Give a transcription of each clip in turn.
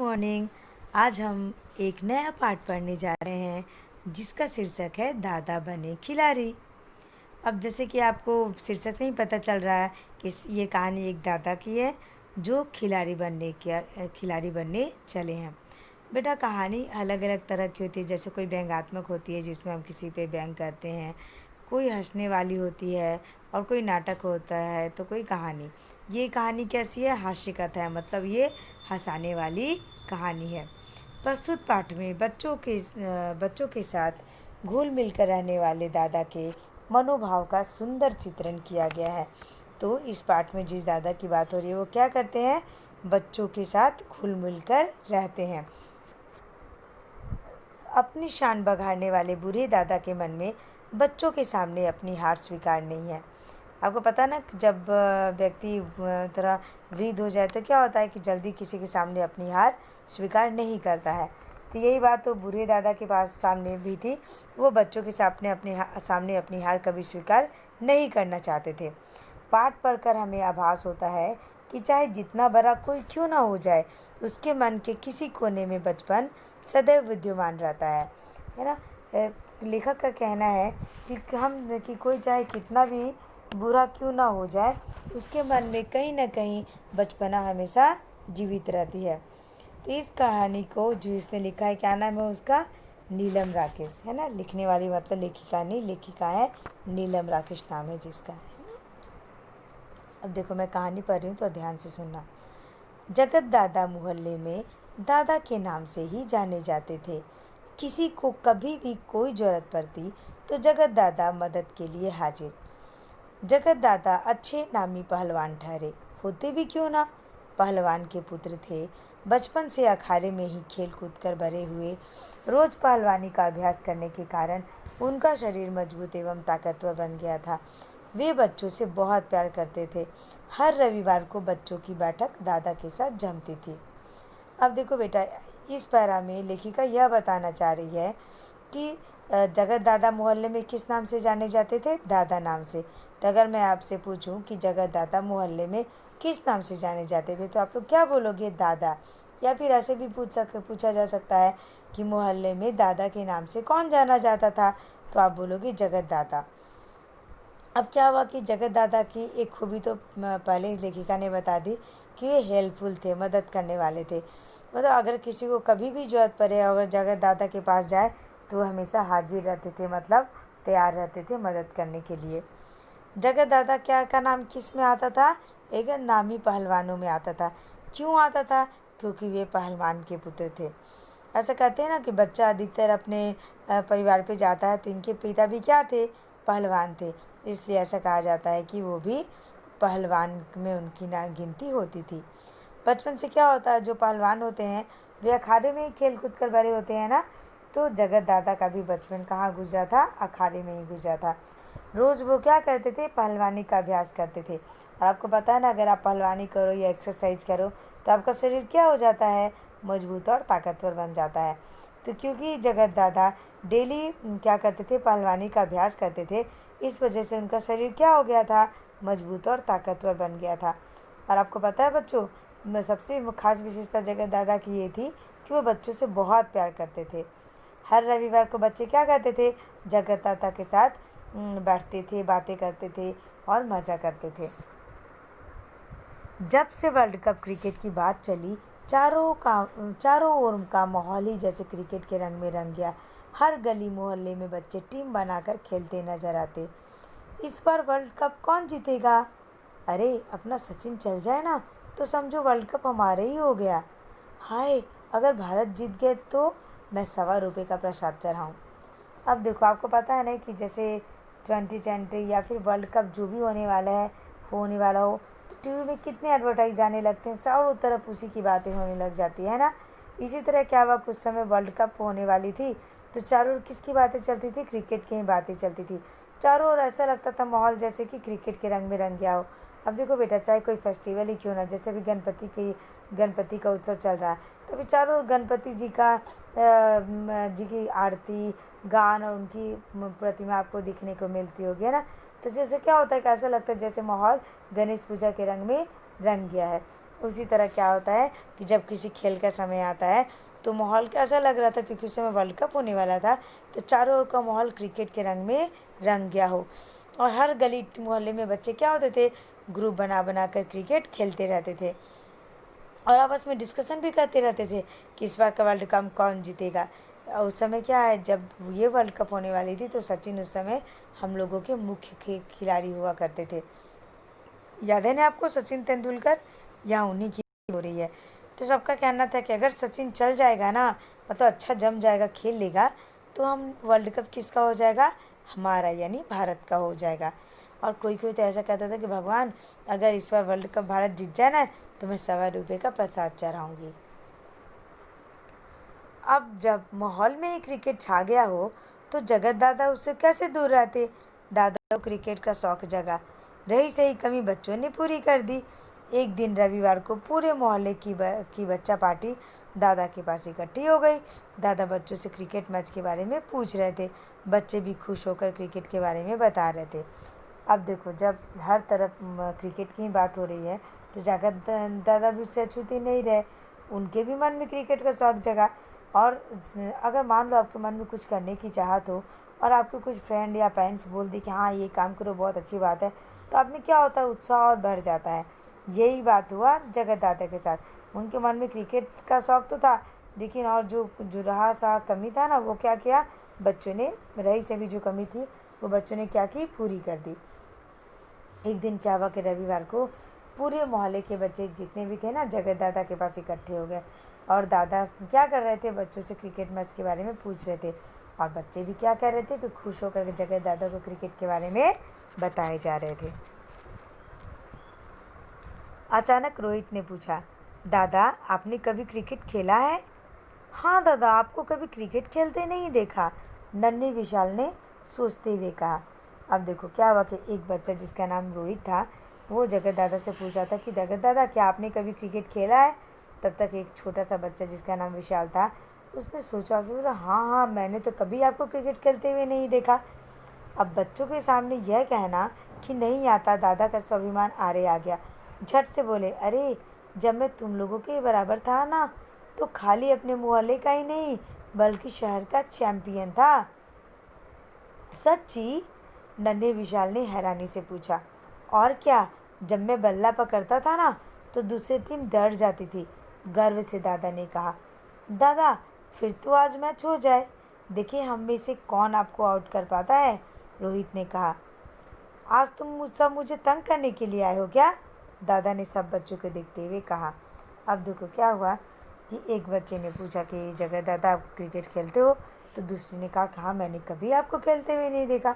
Morning. आज हम एक नया पाठ पढ़ने जा रहे हैं जिसका शीर्षक है दादा बने खिलाड़ी। अब जैसे कि आपको शीर्षक से ही पता चल रहा है कि ये कहानी एक दादा की है जो खिलाड़ी बनने चले हैं। बेटा, कहानी अलग अलग तरह की होती है। जैसे कोई व्यंग्यात्मक होती है जिसमें हम किसी पे व्यंग करते हैं, कोई हंसने वाली होती है, और कोई नाटक होता है, तो कोई कहानी। ये कहानी कैसी है? हास्य कथा है, मतलब ये हंसाने वाली कहानी है। प्रस्तुत पाठ में बच्चों के साथ घुल मिलकर रहने वाले दादा के मनोभाव का सुंदर चित्रण किया गया है। तो इस पाठ में जिस दादा की बात हो रही है वो क्या करते हैं? बच्चों के साथ घुल मिलकर रहते हैं। अपनी शान बघाड़ने वाले बूढ़े दादा के मन में बच्चों के सामने अपनी हार स्वीकार नहीं है। आपको पता ना, जब व्यक्ति थोड़ा वृद्ध हो जाए तो क्या होता है कि जल्दी किसी के सामने अपनी हार स्वीकार नहीं करता है। तो यही बात तो बूढ़े दादा के पास सामने भी थी। वो बच्चों के सामने अपनी हार कभी स्वीकार नहीं करना चाहते थे। पाठ पढ़कर हमें आभास होता है कि चाहे जितना बड़ा कोई क्यों ना हो जाए, उसके मन के किसी कोने में बचपन सदैव विद्यमान रहता है ना। लेखक का कहना है कि कोई चाहे कितना भी बुरा क्यों ना हो जाए, उसके मन में कहीं ना कहीं बचपना हमेशा जीवित रहती है। तो इस कहानी को जो इसने लिखा है, क्या नाम है उसका? नीलम राकेश, है ना। लिखने वाली मतलब लेखिका नहीं, लेखिका है नीलम राकेश, नाम है जिसका, है ना। अब देखो, मैं कहानी पढ़ रही हूँ तो ध्यान से सुनना। जगत दादा मोहल्ले में दादा के नाम से ही जाने जाते थे। किसी को कभी भी कोई ज़रूरत पड़ती तो जगत दादा मदद के लिए हाजिर। जगत दादा अच्छे नामी पहलवान ठहरे, होते भी क्यों ना। पहलवान के पुत्र थे, बचपन से अखाड़े में ही खेल कूद कर बड़े हुए। रोज़ पहलवानी का अभ्यास करने के कारण उनका शरीर मजबूत एवं ताकतवर बन गया था। वे बच्चों से बहुत प्यार करते थे। हर रविवार को बच्चों की बैठक दादा के साथ जमती थी। अब देखो बेटा, इस पैरा में लेखिका यह बताना चाह रही है कि जगत दादा मोहल्ले में किस नाम से जाने जाते थे? दादा नाम से। तो अगर मैं आपसे पूछूं कि जगत दादा मोहल्ले में किस नाम से जाने जाते थे, तो आप लोग क्या बोलोगे? दादा। या फिर ऐसे भी पूछा जा सकता है कि मोहल्ले में दादा के नाम से कौन जाना जाता था, तो आप बोलोगे जगत दादा। अब क्या हुआ कि जगत दादा की एक खूबी तो पहले इस लेखिका ने बता दी कि वे हेल्पफुल थे, मदद करने वाले थे। मतलब अगर किसी को कभी भी ज़रूरत पड़े, अगर जगत दादा के पास जाए तो वो हमेशा हाजिर रहते थे, मतलब तैयार रहते थे मदद करने के लिए। जगत दादा क्या का नाम किस में आता था? एक नामी पहलवानों में आता था। क्यों आता था? क्योंकि वे पहलवान के पुत्र थे। ऐसा कहते हैं ना कि बच्चा अधिकतर अपने परिवार पे जाता है तो इनके पिता भी क्या थे? पहलवान थे। इसलिए ऐसा कहा जाता है कि वो भी पहलवान में उनकी ना गिनती होती थी। बचपन से क्या होता है, जो पहलवान होते हैं वे अखाड़े में ही खेल कूद कर बड़े होते हैं ना। तो जगत दादा का भी बचपन कहाँ गुजरा था? अखाड़े में ही गुजरा था। रोज़ वो क्या करते थे? पहलवानी का अभ्यास करते थे। और आपको पता है ना, अगर आप पहलवानी करो या एक्सरसाइज करो तो आपका शरीर क्या हो जाता है? मजबूत और ताकतवर बन जाता है। तो क्योंकि जगत दादा डेली क्या करते थे? पहलवानी का अभ्यास करते थे, इस वजह से उनका शरीर क्या हो गया था? मजबूत और ताकतवर बन गया था। और आपको पता है बच्चों, सबसे खास विशेषता जगत दादा की ये थी कि वो बच्चों से बहुत प्यार करते थे। हर रविवार को बच्चे क्या करते थे? जगत दादा के साथ बैठते थे, बातें करते थे और मज़ा करते थे। जब से वर्ल्ड कप क्रिकेट की बात चली, चारों ओर का माहौल ही जैसे क्रिकेट के रंग में रंग गया। हर गली मोहल्ले में बच्चे टीम बनाकर खेलते नजर आते। इस बार वर्ल्ड कप कौन जीतेगा? अरे, अपना सचिन चल जाए ना तो समझो वर्ल्ड कप हमारे ही हो गया। हाय, अगर भारत जीत गए तो मैं ₹1.25 का प्रसाद चढ़ाऊँ। अब देखो, आपको पता है ना कि जैसे 2020 या फिर वर्ल्ड कप जो भी होने वाला हो, तो टीवी में कितने एडवर्टाइज आने लगते हैं, चारों तरफ उसी की बातें होने लग जाती है ना। इसी तरह क्या हुआ, कुछ समय वर्ल्ड कप होने वाली थी तो चारों ओर किसकी बातें चलती थी? क्रिकेट की ही बातें चलती थी। चारों ओर ऐसा लगता था माहौल जैसे कि क्रिकेट के रंग में रंग गया हो। अब देखो बेटा, चाहे कोई फेस्टिवल ही क्यों ना, जैसे भी गणपति का उत्सव चल रहा है, तो अभी चारों ओर गणपति जी की आरती, गान और उनकी प्रतिमा आपको दिखने को मिलती होगी, है ना। तो जैसे क्या होता है कि ऐसा लगता है जैसे माहौल गणेश पूजा के रंग में रंग गया है। उसी तरह क्या होता है कि जब किसी खेल का समय आता है तो माहौल कैसा लग रहा था, क्योंकि उस समय वर्ल्ड कप होने वाला था, तो चारों ओर का माहौल क्रिकेट के रंग में रंग गया हो। और हर गली मोहल्ले में बच्चे क्या होते थे, ग्रुप बना बना कर क्रिकेट खेलते रहते थे और आपस में डिस्कशन भी करते रहते थे कि इस बार का वर्ल्ड कप कौन जीतेगा। उस समय क्या है, जब ये वर्ल्ड कप होने वाली थी तो सचिन उस समय हम लोगों के मुख्य खिलाड़ी हुआ करते थे। याद है ना आपको, सचिन तेंदुलकर, यहाँ उन्हीं की हो रही है। तो सबका कहना था कि अगर सचिन चल जाएगा ना, मतलब अच्छा जम जाएगा, खेल लेगा, तो हम वर्ल्ड कप किसका हो जाएगा, हमारा यानी भारत का हो जाएगा। और कोई कोई तो ऐसा कहता था कि भगवान अगर इस बार वर्ल्ड कप भारत जीत जाए ना तो मैं ₹1.25 का प्रसाद चढ़ाऊँगी। अब जब माहौल में ही क्रिकेट छा गया हो तो जगत दादा उससे कैसे दूर रहते। दादा को क्रिकेट का शौक जगा, रही सही कमी बच्चों ने पूरी कर दी। एक दिन रविवार को पूरे मोहल्ले की बच्चा पार्टी दादा के पास इकट्ठी हो गई। दादा बच्चों से क्रिकेट मैच के बारे में पूछ रहे थे, बच्चे भी खुश होकर क्रिकेट के बारे में बता रहे थे। अब देखो, जब हर तरफ क्रिकेट की ही बात हो रही है तो जगत दादा भी उससे अछूते नहीं रहे, उनके भी मन में क्रिकेट का शौक जगा। और अगर मान लो आपके मन में कुछ करने की चाहत हो और आपके कुछ फ्रेंड या पेरेंट्स बोल दे कि हाँ ये काम करो, बहुत अच्छी बात है, तो आप में क्या होता है, उत्साह और बढ़ जाता है। यही बात हुआ जगत दादा के साथ। उनके मन में क्रिकेट का शौक तो था, लेकिन और जो जो रहा सा कमी था ना, वो क्या किया, बच्चों ने रही से भी जो कमी थी वो बच्चों ने क्या की, पूरी कर दी। एक दिन क्या हुआ कि रविवार को पूरे मोहल्ले के बच्चे जितने भी थे ना जगत दादा के पास इकट्ठे हो गए और दादा क्या कर रहे थे, बच्चों से क्रिकेट मैच के बारे में पूछ रहे थे। और बच्चे भी क्या कर रहे थे कि खुश होकर के जगत दादा को क्रिकेट के बारे में बताए जा रहे थे। अचानक रोहित ने पूछा, दादा आपने कभी क्रिकेट खेला है। हाँ दादा, आपको कभी क्रिकेट खेलते नहीं देखा, नन्हे विशाल ने सोचते हुए कहा। अब देखो क्या हुआ कि एक बच्चा जिसका नाम रोहित था, वो जगत दादा से पूछा था कि जगत दादा क्या आपने कभी क्रिकेट खेला है। तब तक एक छोटा सा बच्चा जिसका नाम विशाल था, उसने सोचा, फिर बोला हाँ हाँ मैंने तो कभी आपको क्रिकेट खेलते हुए नहीं देखा। अब बच्चों के सामने यह कहना कि नहीं आता, दादा का स्वाभिमान आरे आ गया। झट से बोले, अरे जब मैं तुम लोगों के बराबर था ना, तो खाली अपने मोहल्ले का ही नहीं बल्कि शहर का चैंपियन था। सच्ची, नन्हे विशाल ने हैरानी से पूछा। और क्या, जब मैं बल्ला पकड़ता था ना तो दूसरी टीम डर जाती थी, गर्व से दादा ने कहा। दादा फिर तो आज मैच हो जाए, देखिए हम में से कौन आपको आउट कर पाता है, रोहित ने कहा। आज तुम सब मुझे तंग करने के लिए आए हो क्या, दादा ने सब बच्चों को देखते हुए कहा। अब देखो क्या हुआ कि एक बच्चे ने पूछा कि जगह दादा आप क्रिकेट खेलते हो, तो दूसरे ने कहा कि हाँ मैंने कभी आपको खेलते हुए नहीं देखा।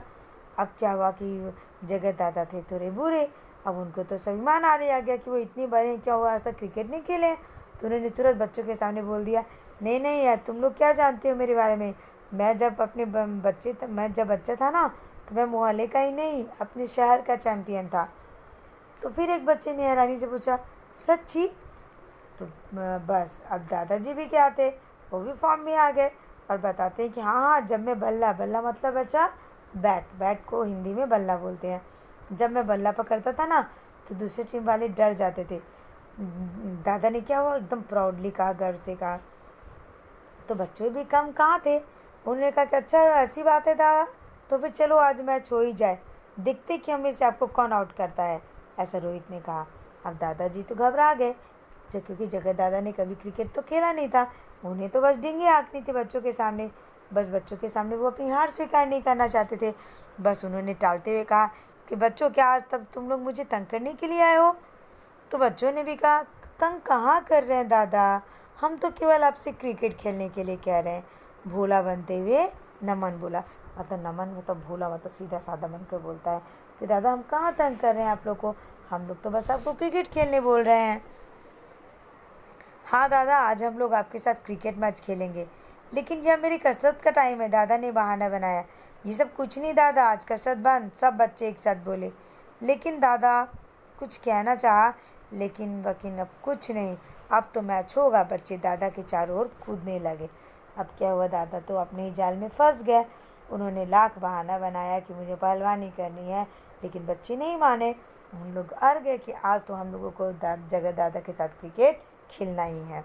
अब क्या हुआ कि जगत दादा थे थोड़े बुरे, अब उनको तो स्वाभिमान आने आ गया कि वो इतने बड़े हैं, क्या हुआ आज तक क्रिकेट नहीं खेले हैं। तो उन्होंने तुरंत बच्चों के सामने बोल दिया, नहीं नहीं यार, तुम लोग क्या जानते हो मेरे बारे में, मैं जब बच्चा था ना, तो मैं मोहल्ले का ही नहीं अपने शहर का चैंपियन था। तो फिर एक बच्चे ने हैरानी से पूछा, सच्ची। तो बस अब दादाजी भी क्या थे, वो भी फॉर्म में आ गए और बताते हैं कि हाँ हाँ, जब मैं बल्ला बल्ला मतलब बच्चा बैट, बैट को हिंदी में बल्ला बोलते हैं, जब मैं बल्ला पकड़ता था ना तो दूसरी टीम वाले डर जाते थे। दादा ने क्या हुआ, एकदम प्राउडली कहा, गर्व से कहा। तो बच्चे भी कम कहाँ थे, उन्होंने कहा कि अच्छा ऐसी बात है दादा, तो फिर चलो आज मैच हो ही जाए, देखते कि हमें से आपको कौन आउट करता है, ऐसा रोहित ने कहा। अब दादाजी तो घबरा गए, क्योंकि जगत दादा ने कभी क्रिकेट तो खेला नहीं था, उन्हें तो बस डींगे हाँकनी थी बच्चों के सामने। बस बच्चों के सामने वो अपनी हार स्वीकार नहीं करना चाहते थे। बस उन्होंने टालते हुए कहा कि बच्चों क्या आज तब तुम लोग मुझे तंग करने के लिए आए हो। तो बच्चों ने भी कहा, तंग कहाँ कर रहे हैं दादा, हम तो केवल आपसे क्रिकेट खेलने के लिए कह रहे हैं। भोला बनते हुए नमन बोला, मतलब नमन मतलब भोला मतलब सीधा साधा बनकर बोलता है कि दादा हम कहाँ तंग कर रहे हैं आप लोग को, हम लोग तो बस आपको क्रिकेट खेलने बोल रहे हैं। हाँ दादा, आज हम लोग आपके साथ क्रिकेट मैच खेलेंगे, लेकिन यह मेरी कसरत का टाइम है, दादा ने बहाना बनाया। ये सब कुछ नहीं दादा, आज कसरत बंद, सब बच्चे एक साथ बोले। लेकिन दादा कुछ कहना चाहा, लेकिन वकील अब कुछ नहीं, अब तो मैच होगा। बच्चे दादा के चारों ओर कूदने लगे। अब क्या हुआ, दादा तो अपने ही जाल में फंस गए। उन्होंने लाख बहाना बनाया कि मुझे पहलवानी करनी है, लेकिन बच्चे नहीं माने। हम लोग अड़ गए कि आज तो हम लोगों को जगत दादा के साथ क्रिकेट खेलना ही है।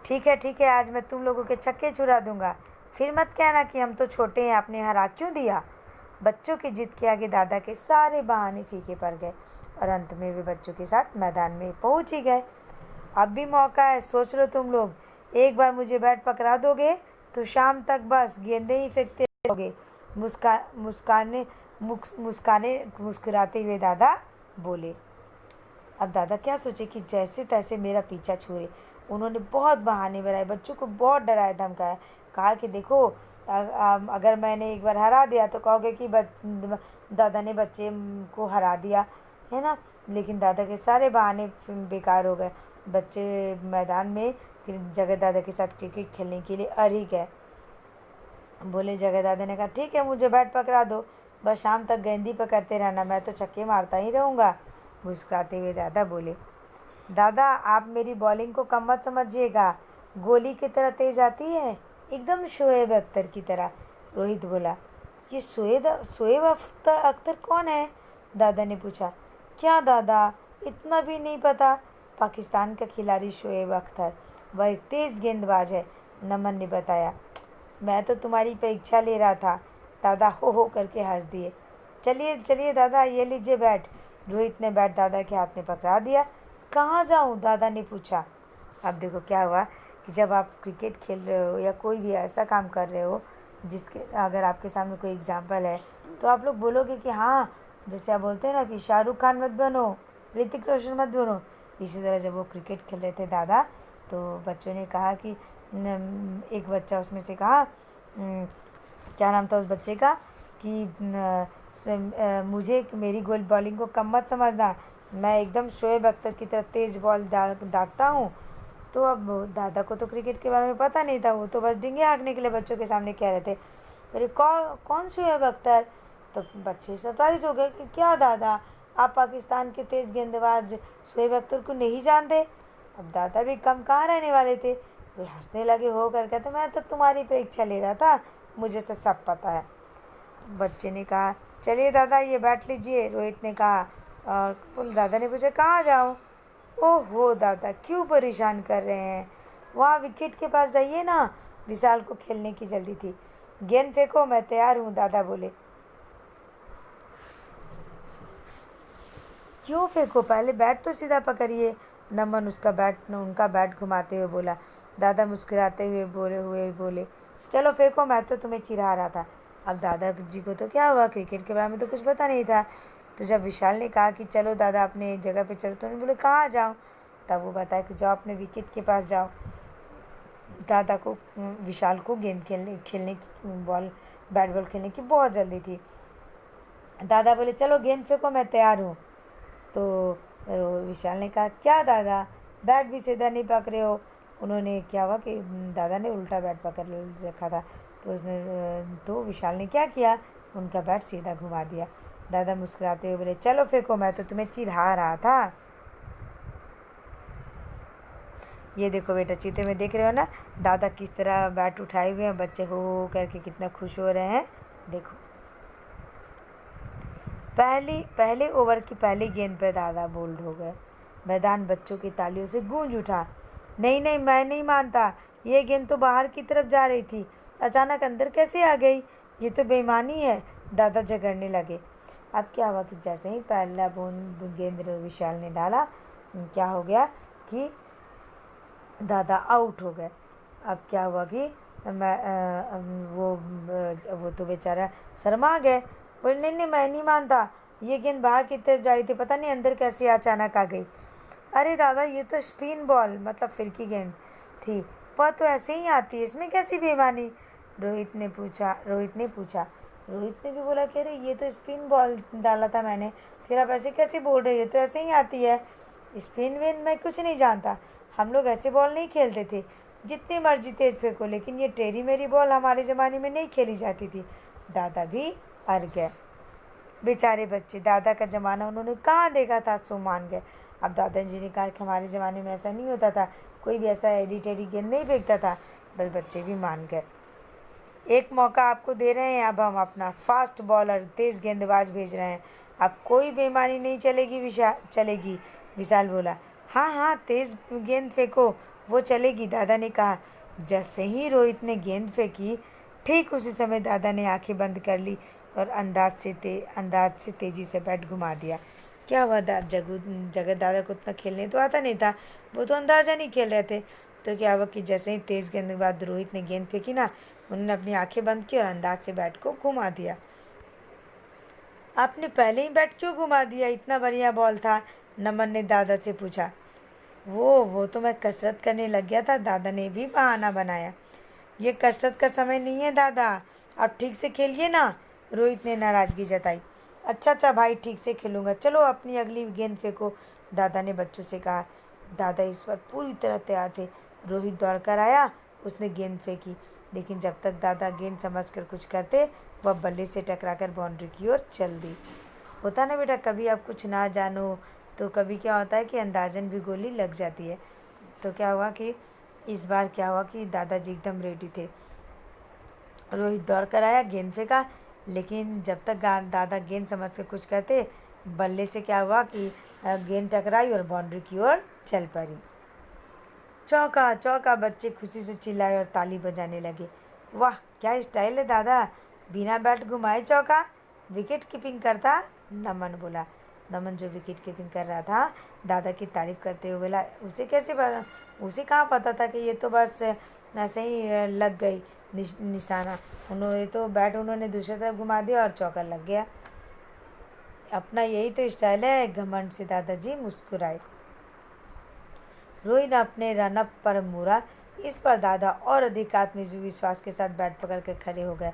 ठीक है, आज मैं तुम लोगों के छक्के छुड़ा दूंगा, फिर मत कहना कि हम तो छोटे हैं, आपने हरा क्यों दिया। बच्चों की जिद के आगे दादा के सारे बहाने फीके पड़ गए और अंत में वे बच्चों के साथ मैदान में पहुंच ही गए। अब भी मौका है, सोच लो तुम लोग, एक बार मुझे बैट पकड़ा दोगे तो शाम तक बस गेंदे ही फेंकते रहोगे। मुस्कुराते हुए दादा बोले। अब दादा क्या सोचे कि जैसे तैसे मेरा पीछा छुड़े। उन्होंने बहुत बहाने बनाए, बच्चों को बहुत डराया धमकाया, कहा कि देखो अगर मैंने एक बार हरा दिया तो कहोगे कि दादा ने बच्चे को हरा दिया, है ना। लेकिन दादा के सारे बहाने बेकार हो गए। बच्चे मैदान में फिर जगत दादा के साथ क्रिकेट खेलने के लिए अड़ ही गए। बोले जगत दादा ने कहा ठीक है, मुझे बैट पकड़ा दो, बस शाम तक गेंदी पकड़ते रहना, मैं तो छक्के मारता ही रहूँगा। मुस्कुराते हुए दादा बोले। दादा आप मेरी बॉलिंग को कम मत समझिएगा, गोली की तरह तेज आती है, एकदम शोएब अख्तर की तरह। रोहित बोला। ये शोएब अख्तर कौन है? दादा ने पूछा। क्या दादा, इतना भी नहीं पता? पाकिस्तान का खिलाड़ी शोएब अख्तर, वह एक तेज गेंदबाज है, नमन ने बताया। मैं तो तुम्हारी परीक्षा ले रहा था। दादा हो करके हंस दिए। चलिए चलिए दादा, ये लीजिए बैट। रोहित ने बैट दादा के हाथ में पकड़ा दिया। कहाँ जाऊँ? दादा ने पूछा। अब देखो क्या हुआ कि जब आप क्रिकेट खेल रहे हो या कोई भी ऐसा काम कर रहे हो जिसके अगर आपके सामने कोई एग्जाम्पल है तो आप लोग बोलोगे कि हाँ, जैसे आप बोलते हैं ना कि शाहरुख खान मत बनो, ऋतिक रोशन मत बनो। इसी तरह जब वो क्रिकेट खेल रहे थे दादा, तो बच्चों ने कहा कि एक बच्चा उसमें से कहा, क्या नाम था उस बच्चे का, कि मुझे मेरी गोल बॉलिंग को कम मत समझना, मैं एकदम शोएब अख्तर की तरह तेज़ बॉल दागता हूँ। तो अब दादा को तो क्रिकेट के बारे में पता नहीं था, वो तो बस डिंगे हाँकने के लिए बच्चों के सामने कह रहे थे। अरे कौन शोएब अख्तर? तो बच्चे सरप्राइज हो गए कि क्या दादा, आप पाकिस्तान के तेज़ गेंदबाज शोएब अख्तर को नहीं जानते? अब दादा भी कम कहाँ रहने वाले थे, वे हंसने लगे हो कर कहते, मैं तो तुम्हारी परीक्षा ले रहा था, मुझे तो सब पता है। बच्चे ने कहा चलिए दादा ये बैठ लीजिए। रोहित ने कहा। और दादा ने पूछा कहाँ जाऊँ? ओहो दादा, क्यों परेशान कर रहे हैं, वहाँ विकेट के पास जाइए ना। विशाल को खेलने की जल्दी थी। गेंद फेंको, मैं तैयार हूँ, दादा बोले। क्यों फेंको, पहले बैट तो सीधा पकड़िए, नमन उनका बैट घुमाते हुए बोला। दादा मुस्कुराते हुए बोले चलो फेंको, मैं तो तुम्हें चिढ़ा रहा था। अब दादाजी को तो क्या हुआ, क्रिकेट के बारे में तो कुछ पता नहीं था। तो जब विशाल ने कहा कि चलो दादा अपने जगह पे चलो, तो उन्होंने बोले कहाँ जाऊँ? तब वो बताया कि जाओ अपने विकेट के पास जाओ। दादा को विशाल को गेंद खेलने की बैट बॉल खेलने की बहुत जल्दी थी। दादा बोले चलो गेंद फेंको, मैं तैयार हूँ। तो विशाल ने कहा क्या दादा, बैट भी सीधा नहीं पकड़े हो। उन्होंने क्या हुआ कि दादा ने उल्टा बैट पकड़ रखा था, तो विशाल ने क्या किया, उनका बैट सीधा घुमा दिया। दादा मुस्कुराते हुए बोले चलो फेंको, मैं तो तुम्हें चिढ़ा रहा था। ये देखो बेटा, चित्र में देख रहे हो ना, दादा किस तरह बैट उठाए हुए हैं, बच्चे हो करके कितना खुश हो रहे हैं। देखो पहले ओवर की पहली गेंद पर दादा बोल्ड हो गए। मैदान बच्चों की तालियों से गूंज उठा। नहीं नहीं, मैं नहीं मानता, ये गेंद तो बाहर की तरफ जा रही थी, अचानक अंदर कैसे आ गई, ये तो बेईमानी है। दादा झगड़ने लगे। अब क्या हुआ कि जैसे ही पहला गेंद विशाल ने डाला, क्या हो गया कि दादा आउट हो गए। अब क्या हुआ कि वो तो बेचारा शर्मा गए। बोले नहीं नहीं, मैं नहीं मानता, ये गेंद बाहर की तरफ जा रही थी, पता नहीं अंदर कैसे अचानक आ गई। अरे दादा, ये तो स्पिन बॉल मतलब फिरकी गेंद थी, वह तो ऐसे ही आती है, इसमें कैसी बेईमानी? रोहित ने पूछा। रोहित ने भी बोला कि अरे ये तो स्पिन बॉल डाला था मैंने, फिर आप ऐसे कैसे बोल रहे, ये तो ऐसे ही आती है, स्पिन विन मैं कुछ नहीं जानता, हम लोग ऐसे बॉल नहीं खेलते थे, जितनी मर्जी तेज फेंको, लेकिन ये टेढ़ी मेरी बॉल हमारे ज़माने में नहीं खेली जाती थी। दादा भी अड़ गए। बेचारे बच्चे, दादा का ज़माना उन्होंने कहाँ देखा था, सो मान गए। अब दादाजी ने कहा कि हमारे ज़माने में ऐसा नहीं होता था, कोई भी ऐसा एडी टेढ़ी गेंद नहीं फेंकता था। बस बच्चे भी मान गए। एक मौका आपको दे रहे हैं, अब हम अपना फास्ट बॉलर तेज़ गेंदबाज भेज रहे हैं, अब कोई बेईमानी नहीं चलेगी। विशाल बोला। हाँ हाँ, तेज गेंद फेंको, वो चलेगी, दादा ने कहा। जैसे ही रोहित ने गेंद फेंकी, ठीक उसी समय दादा ने आंखें बंद कर ली और अंदाज से तेजी से बैट घुमा दिया। क्या हुआ, जगत दादा को उतना खेलने तो आता नहीं था, वो तो अंदाजा नहीं खेल रहे थे। तो क्या हुआ कि जैसे ही तेज गेंद के बाद रोहित ने गेंद फेंकी ना, उन्होंने अपनी आंखें बंद की और अंदाज से बैट को घुमा दिया। आपने पहले ही बैट क्यों घुमा दिया, इतना बढ़िया बॉल था, नमन ने दादा से पूछा। वो तो मैं कसरत करने लग गया था, दादा ने भी बहाना बनाया। ये कसरत का समय नहीं है दादा, आप ठीक से खेलिए ना, रोहित ने नाराज़गी जताई। अच्छा अच्छा भाई, ठीक से खेलूंगा, चलो अपनी अगली गेंद फेंको, दादा ने बच्चों से कहा। दादा इस पर पूरी तरह तैयार थे। रोहित दौड़ कर आया, उसने गेंद फेंकी, लेकिन जब तक दादा गेंद समझ कर कुछ करते, वह बल्ले से टकराकर बाउंड्री की ओर चल दी। होता ना बेटा, कभी आप कुछ ना जानो तो कभी क्या होता है कि अंदाजन भी गोली लग जाती है। तो क्या हुआ कि इस बार क्या हुआ कि दादाजी एकदम रेडी थे। रोहित दौड़ कर आया, गेंद फेंका, लेकिन जब तक दादा गेंद समझ कर कुछ करते, बल्ले से क्या हुआ कि गेंद टकराई और बाउंड्री की ओर चल पड़ी। चौका चौका, बच्चे खुशी से चिल्लाए और ताली बजाने लगे। वाह क्या स्टाइल है दादा, बिना बैट घुमाए चौका, विकेट कीपिंग करता, नमन बोला। नमन जो विकेट कीपिंग कर रहा था, दादा की तारीफ करते हुए बोला, उसे कहाँ पता था कि ये तो बस ऐसे ही लग गई निशाना, उन्होंने दूसरी तरफ घुमा दिया और चौका लग गया। अपना यही तो स्टाइल है, घमंड से दादाजी मुस्कुराए। रोहित ने अपने रनअप पर मुड़ा। इस पर दादा और अधिक आत्मविश्वास के साथ बैट पकड़ कर खड़े हो गए।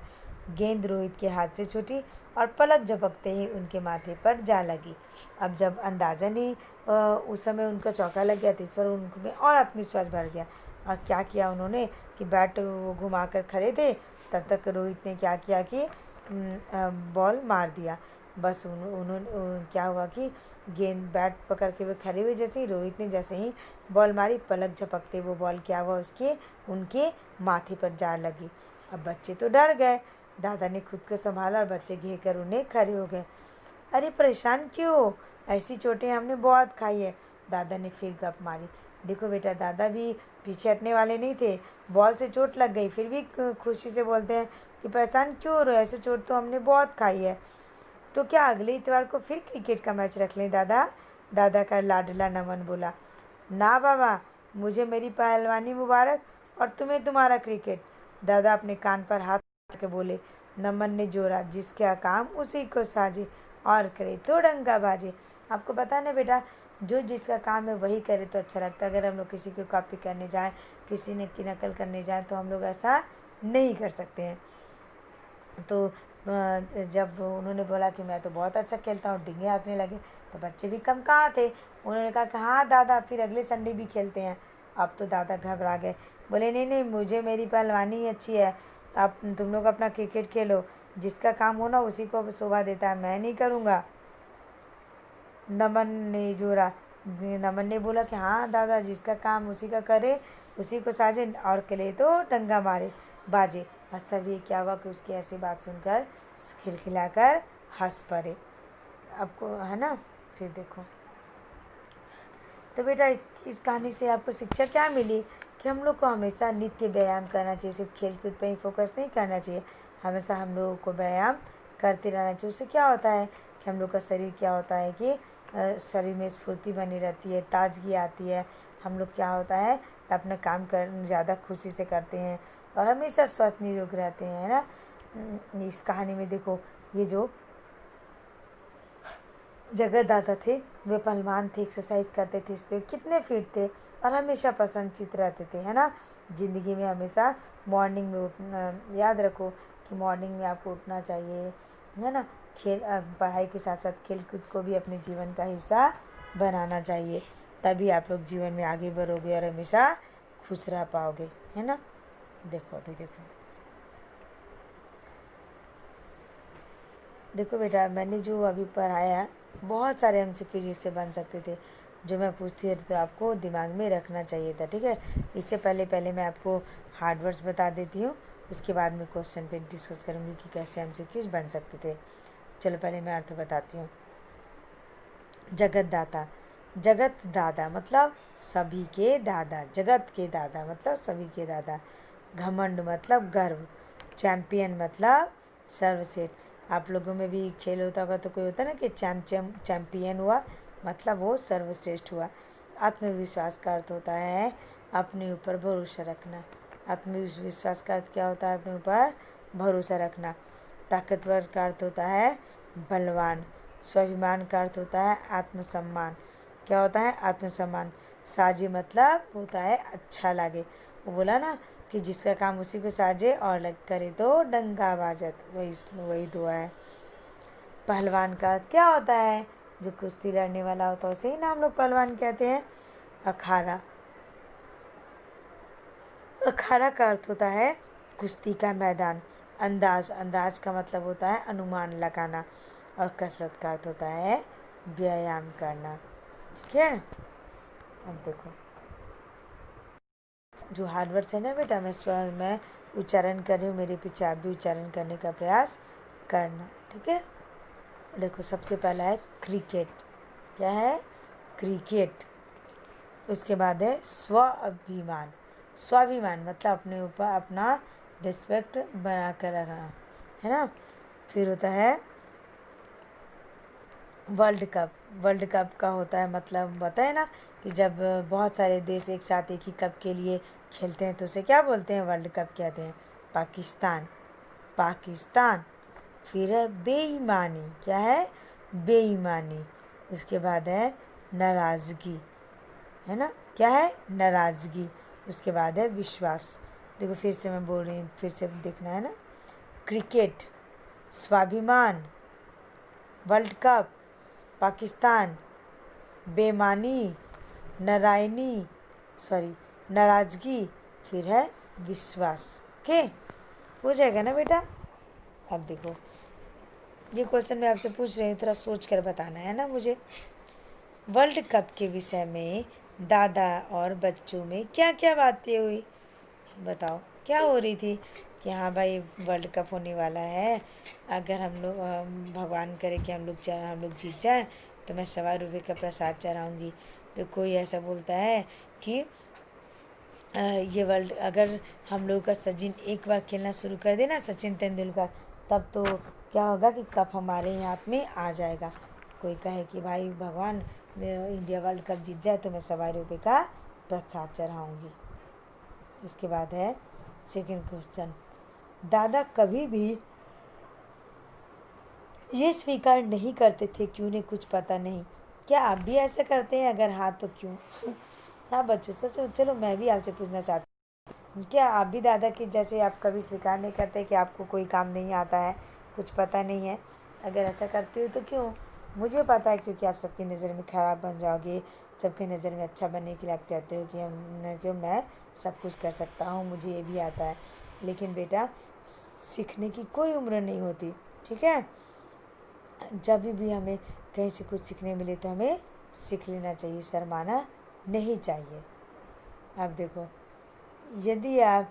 गेंद रोहित के हाथ से छूटी और पलक झपकते ही उनके माथे पर जा लगी। अब जब अंदाजा नहीं उस समय उनका चौका लग गया, तो इस पर उनमें और आत्मविश्वास बढ़ गया। और क्या किया उन्होंने कि बैट वो घुमा कर खड़े थे, तब तक रोहित ने क्या किया कि बॉल मार दिया। बस उन्होंने क्या हुआ कि गेंद बैट पकड़ के वे खड़े हुए, जैसे ही रोहित ने जैसे ही बॉल मारी, पलक झपकते वो बॉल क्या हुआ उनके माथे पर जा लगी। अब बच्चे तो डर गए। दादा ने खुद को संभाला और बच्चे घेर कर उन्हें खड़े हो गए। अरे परेशान क्यों, ऐसी चोटें हमने बहुत खाई है, दादा ने फिर गप मारी। देखो बेटा, दादा भी पीछे हटने वाले नहीं थे। बॉल से चोट लग गई, फिर भी खुशी से बोलते हैं कि परेशान क्यों हो रहे हो, ऐसे चोट तो हमने बहुत खाई है। तो क्या अगले इतवार को फिर क्रिकेट का मैच रख लें दादा, दादा का लाडला नमन बोला। ना बाबा, मुझे मेरी पहलवानी मुबारक और तुम्हें तुम्हारा क्रिकेट, दादा अपने कान पर हाथ के बोले। नमन ने जोरा, जिसका काम उसी को साजे और करे तो डंका बाजे। आपको पता है ना बेटा, जो जिसका काम है वही करे तो अच्छा लगता है। अगर हम लोग किसी को कॉपी करने जाएं, किसी ने की नकल करने जाएं, तो हम लोग ऐसा नहीं कर सकते हैं। तो जब उन्होंने बोला कि मैं तो बहुत अच्छा खेलता हूँ, डिंगे हाँकने लगे, तो बच्चे भी कम कहाँ थे। उन्होंने कहा कि हाँ दादा, फिर अगले संडे भी खेलते हैं। अब तो दादा घबरा गए, बोले नहीं नहीं, मुझे मेरी पहलवानी ही अच्छी है, आप तुम लोग अपना क्रिकेट खेलो, जिसका काम हो ना उसी को शोभा देता है, मैं नहीं करूँगा। नमन ने बोला कि हाँ दादा, जिसका काम उसी का करे, उसी को साजे और कले तो डंगा मारे बाजे। और सभी क्या हुआ कि उसकी ऐसी बात सुनकर खिलखिलाकर हंस पड़े। आपको है ना, फिर देखो। तो बेटा, इस कहानी से आपको शिक्षा क्या मिली कि हम लोग को हमेशा नित्य व्यायाम करना चाहिए, सिर्फ खेल कूद पर ही फोकस नहीं करना चाहिए। हमेशा हम लोगों को व्यायाम करते रहना चाहिए। उससे क्या होता है कि हम लोग का शरीर क्या होता है कि शरीर में स्फूर्ति बनी रहती है, ताजगी आती है। हम लोग क्या होता है अपना काम ज़्यादा खुशी से करते हैं और हमेशा स्वस्थ निरोग रहते हैं, है ना। इस कहानी में देखो, ये जो जगत दादा थे, वे पहलवान थे, एक्सरसाइज करते थे, इसलिए कितने फिट थे और हमेशा प्रसन्नचित्त रहते थे, है ना। ज़िंदगी में हमेशा मॉर्निंग में उठना, याद रखो कि मॉर्निंग में आपको उठना चाहिए, है ना। पढ़ाई के साथ साथ खेल कूद को भी अपने जीवन का हिस्सा बनाना चाहिए, तभी आप लोग जीवन में आगे बढ़ोगे और हमेशा खुश रह पाओगे, है ना। देखो अभी देखो बेटा, मैंने जो अभी पढ़ाया, बहुत सारे MCQ जिससे बन सकते थे, जो मैं पूछती है तो आपको दिमाग में रखना चाहिए था, ठीक है। इससे पहले मैं आपको हार्ड वर्ड्स बता देती हूँ, उसके बाद में क्वेश्चन पे डिस्कस करूँगी कि कैसे MCQs बन सकते थे। चलो पहले मैं अर्थ बताती हूँ। जगत दाता, जगत दादा मतलब सभी के दादा, जगत के दादा मतलब सभी के दादा। घमंड मतलब गर्व, चैम्पियन मतलब सर्वश्रेष्ठ। आप लोगों में भी खेल होता होगा तो कोई होता है ना कि चैम्पियन हुआ, मतलब वो सर्वश्रेष्ठ हुआ। आत्मविश्वास का अर्थ होता है अपने ऊपर भरोसा रखना। आत्मविश्वास का अर्थ क्या होता है? अपने ऊपर भरोसा रखना। ताकतवर का अर्थ होता है बलवान। स्वाभिमान का अर्थ होता है आत्मसम्मान। क्या होता है? आत्मसम्मान। साजे मतलब होता है अच्छा लगे। वो बोला ना कि जिसका काम उसी को साजे और लग करे तो डंका बाजत, वही वही दुआ है। पहलवान का अर्थ क्या होता है? जो कुश्ती लड़ने वाला होता है उसे ही ना हम लोग पहलवान कहते हैं। अखाड़ा, अखाड़ा का अर्थ होता है कुश्ती का मैदान। अंदाज, अंदाज का मतलब होता है अनुमान लगाना। और कसरत का अर्थ होता है व्यायाम करना। ठीक है, अब देखो जो हार्ड वर्ड्स है ना बेटा, मैं उच्चारण कर रही हूँ, मेरे पीछे आप भी उच्चारण करने का प्रयास करना। ठीक है, देखो सबसे पहला है क्रिकेट। क्या है? क्रिकेट। उसके बाद है स्वाभिमान। स्वाभिमान मतलब अपने ऊपर अपना रिस्पेक्ट बना कर रखना, है ना। फिर होता है वर्ल्ड कप। वर्ल्ड कप का होता है मतलब पता है ना कि जब बहुत सारे देश एक साथ एक ही कप के लिए खेलते हैं तो उसे क्या बोलते हैं? वर्ल्ड कप कहते हैं। पाकिस्तान, पाकिस्तान। फिर है बेईमानी। क्या है? बेईमानी। उसके बाद है नाराज़गी, है ना। क्या है? नाराज़गी। उसके बाद है विश्वास। देखो फिर से मैं बोल रही हूँ, फिर से देखना है ना। क्रिकेट, स्वाभिमान, वर्ल्ड कप, पाकिस्तान, बेईमानी, नारायणी सॉरी नाराज़गी, फिर है विश्वास। ओके, हो जाएगा ना बेटा। अब देखो ये क्वेश्चन मैं आपसे पूछ रही हूँ, थोड़ा सोच कर बताना है ना मुझे। वर्ल्ड कप के विषय में दादा और बच्चों में क्या क्या बातें हुई? बताओ क्या हो रही थी कि हाँ भाई वर्ल्ड कप होने वाला है, अगर हम लोग भगवान करे कि हम लोग जीत जाए तो मैं 1.25 रुपये का प्रसाद चढ़ाऊँगी। तो कोई ऐसा बोलता है कि ये वर्ल्ड अगर हम लोग का सचिन एक बार खेलना शुरू कर देना, सचिन तेंदुलकर, तब तो क्या होगा कि कप हमारे ही हाथ में आ जाएगा। कोई कहे कि भाई भगवान इंडिया वर्ल्ड कप जीत जाए तो मैं 1.25 रुपये का प्रसाद चढ़ाऊँगी। उसके बाद है सेकंड क्वेश्चन, दादा कभी भी ये स्वीकार नहीं करते थे कि उन्हें कुछ पता नहीं। क्या आप भी ऐसा करते हैं? अगर हाँ तो क्यों? हाँ बच्चों सोचो, चलो मैं भी आपसे पूछना चाहती हूँ, क्या आप भी दादा की जैसे आप कभी स्वीकार नहीं करते कि आपको कोई काम नहीं आता है, कुछ पता नहीं है? अगर ऐसा करते हो तो क्यों? मुझे पता है क्योंकि आप सबकी नज़र में ख़राब बन जाओगे, सबकी नज़र में अच्छा बनने के लिए आप कहते हो कि मैं सब कुछ कर सकता हूँ, मुझे ये भी आता है। लेकिन बेटा सीखने की कोई उम्र नहीं होती। ठीक है, जब भी हमें कहीं से कुछ सीखने मिले तो हमें सीख लेना चाहिए, शर्माना नहीं चाहिए। अब देखो यदि आप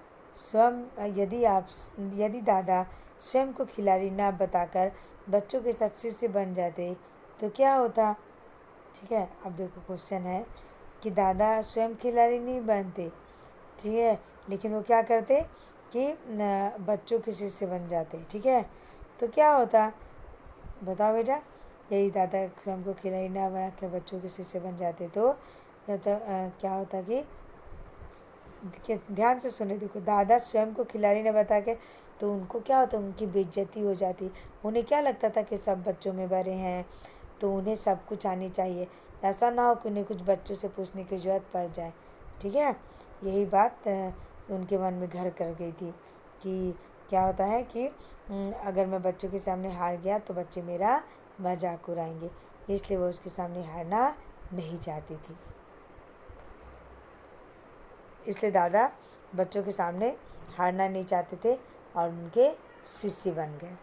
यदि दादा स्वयं को खिलाड़ी ना बताकर बच्चों के साथ शिष्य बन जाते तो क्या होता? ठीक है, अब देखो क्वेश्चन है कि दादा स्वयं खिलाड़ी नहीं बनते, ठीक है, लेकिन वो क्या करते कि बच्चों के शिष्य बन जाते। ठीक है, तो क्या होता बताओ बेटा? यही दादा स्वयं को खिलाड़ी ना बना के बच्चों के शिष्य बन जाते तो क्या होता कि ध्यान से सुने, देखो दादा स्वयं को खिलाड़ी ने बता के तो उनको क्या होता, उनकी बेइज्जती हो जाती। उन्हें क्या लगता था कि सब बच्चों में बड़े हैं तो उन्हें सब कुछ आनी चाहिए। ऐसा ना हो कि उन्हें कुछ बच्चों से पूछने की ज़रूरत पड़ जाए। ठीक है, यही बात उनके मन में घर कर गई थी कि क्या होता है कि अगर मैं बच्चों के सामने हार गया तो बच्चे मेरा मजाक उड़ाएंगे, इसलिए वो उसके सामने हारना नहीं चाहती थी। इसलिए दादा बच्चों के सामने हारना नहीं चाहते थे और उनके शिष्य बन गए।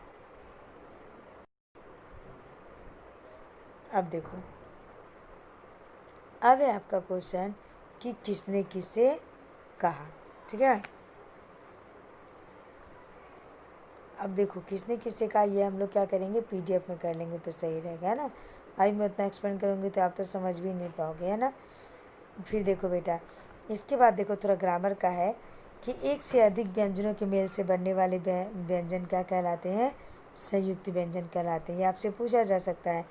अब देखो, अब है आपका क्वेश्चन कि किसने किसे कहा। ठीक है, अब देखो किसने किससे कहा, ये हम लोग क्या करेंगे, पीडीएफ में कर लेंगे तो सही रहेगा, है ना। अभी मैं उतना एक्सप्लेन करूँगी तो आप तो समझ भी नहीं पाओगे, है ना। फिर देखो बेटा, इसके बाद देखो थोड़ा ग्रामर का है कि एक से अधिक व्यंजनों के मेल से बनने वाले व्यंजन क्या कहलाते हैं, संयुक्त व्यंजन कहलाते हैं। ये आपसे पूछा जा सकता है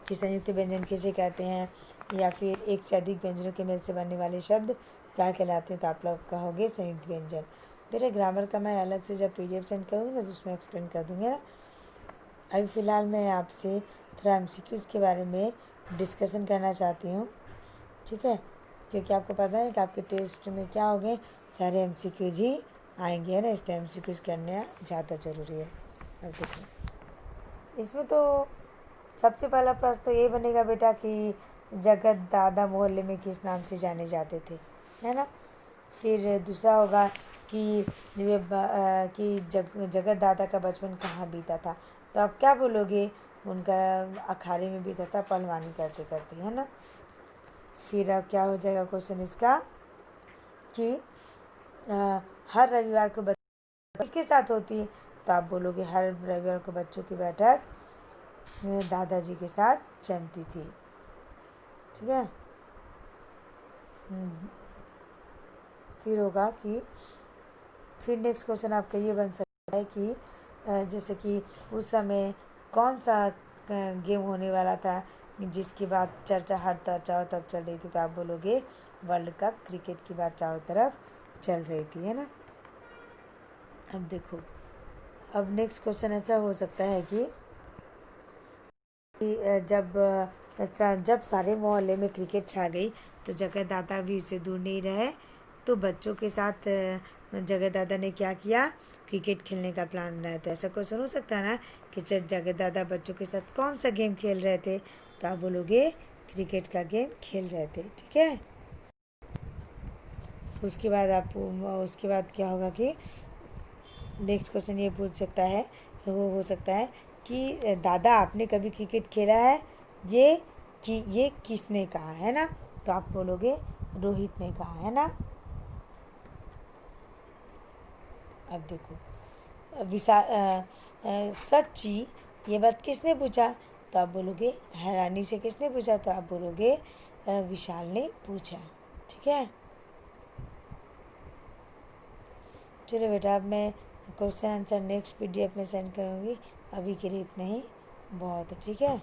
कि संयुक्त व्यंजन किसे कहते हैं, या फिर एक से अधिक व्यंजनों के मेल से बनने वाले शब्द क्या कहलाते हैं, तो आप लोग कहोगे संयुक्त व्यंजन। बेटा ग्रामर का मैं अलग से जब पीडीएफ सेंड करूँगी ना तो उसमें एक्सप्लेन कर दूँगी ना। अभी फ़िलहाल मैं आपसे थोड़ा एमसीक्यूज़ के बारे में डिस्कशन करना चाहती हूँ, ठीक है, क्योंकि आपको पता है कि आपके टेस्ट में क्या हो गए, सारे एमसीक्यूज़ ही आएंगे, है ना, इसलिए एमसीक्यूज़ करना ज़्यादा ज़रूरी है। अब देखो इसमें तो सबसे पहला प्रश्न तो ये बनेगा बेटा कि जगत दादा मोहल्ले में किस नाम से जाने जाते थे, है ना। फिर दूसरा होगा कि जगत दादा का बचपन कहाँ बीता था, तो आप क्या बोलोगे, उनका अखाड़े में बीता था पहलवानी करते करते, है ना। फिर अब क्या हो जाएगा क्वेश्चन इसका कि हर रविवार को किसके साथ होती है, तो आप बोलोगे हर रविवार को बच्चों की बैठक दादाजी के साथ जमती थी, ठीक है। फिर होगा कि फिर नेक्स्ट क्वेश्चन आपका ये बन सकता है कि जैसे कि उस समय कौन सा गेम होने वाला था जिसकी बात चर्चा हर चारों तरफ चल रही थी, तो आप बोलोगे वर्ल्ड कप क्रिकेट की बात चारों तरफ चल रही थी, है ना। अब देखो, अब नेक्स्ट क्वेश्चन ऐसा हो सकता है कि जब सारे मोहल्ले में क्रिकेट छा गई तो जगत दादा भी उससे दूर नहीं रहे, तो बच्चों के साथ जगत दादा ने क्या किया, क्रिकेट खेलने का प्लान बनाया। तो ऐसा क्वेश्चन हो सकता है ना कि जगत दादा बच्चों के साथ कौन सा गेम खेल रहे थे, तो आप बोलोगे क्रिकेट का गेम खेल रहे थे, ठीक है। उसके बाद क्या होगा कि नेक्स्ट क्वेश्चन ये पूछ सकता है, वो हो सकता है कि दादा आपने कभी क्रिकेट खेला है, ये किसने कहा, है ना, तो आप बोलोगे रोहित ने कहा, है ना। अब देखो सच्ची ये बात किसने पूछा, तो आप बोलोगे हैरानी से किसने पूछा, तो आप बोलोगे विशाल ने पूछा, ठीक है। चलो बेटा अब मैं क्वेश्चन आंसर नेक्स्ट पीडीएफ में सेंड करूँगी, अभी के लिए इतना ही बहुत है, ठीक है।